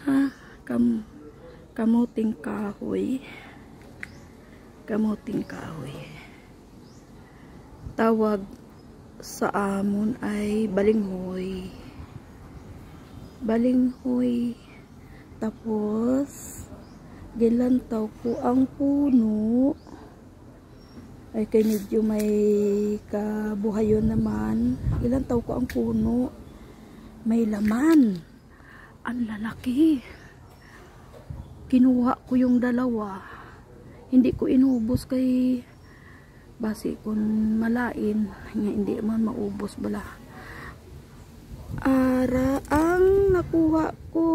ha, kamuting kahoy. Kamuting kahoy. Tawag sa amon ay balinghoy. Balinghoy. Tapos gilantaw ko ang puno. Ay kay medyo may kabuhayon naman. Gilantaw ko ang puno. May laman. Ang lalaki. Kinuha ko yung dalawa. Hindi ko inubos kay basi kung malain nga hindi man maubos bala. Ara ang nakuha ko.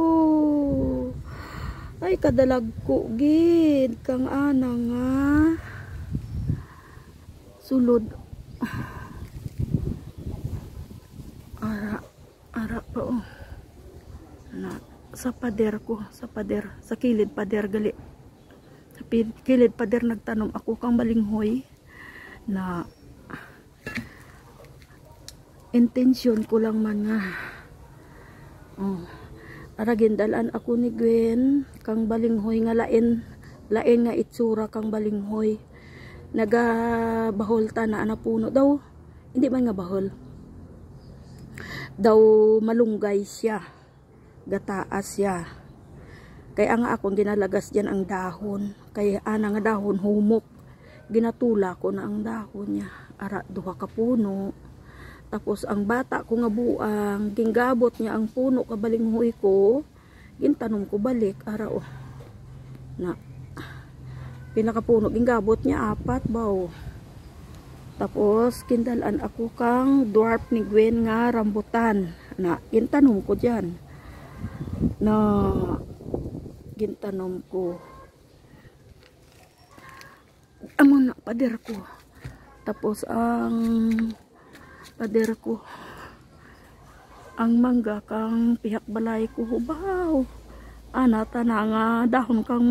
Ay kadalag ko gid kang ana nga. Sulod. Ara pa oh. Na sa pader ko, sa kilid pader gali. Sa kilid pader nagtanom ako kang balinghoy na intensyon ko lang man nga. Oh. Ara gindalan ako ni Gwen kang balinghoy nga lain nga itsura kang balinghoy. Nagabahol ta na puno daw. Hindi man nga bahol. Daw malunggay siya. Gataas siya. Kaya nga akong ginalagas dyan ang dahon. Kaya nga dahon humok. Ginatula ko na ang dahon niya. Ara duha ka puno. Tapos ang bata ko nga buang ginggabot niya ang puno ka balinghoy ko. Gintanom ko balik. Ara oh. Na pinakapuno ginggabot niya 4 baw. Tapos kindalan ako kang dwarf ni Gwen nga rambutan. Na gintanom ko diyan. Na gintanom ko. Amon na pader ko. Tapos ang pader ko ang mangga kang pihak balay ko hubaw. Ana ta na nga dahon kang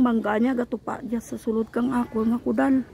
mangga niya gatupa diya sa sulod kang ako nga kudal.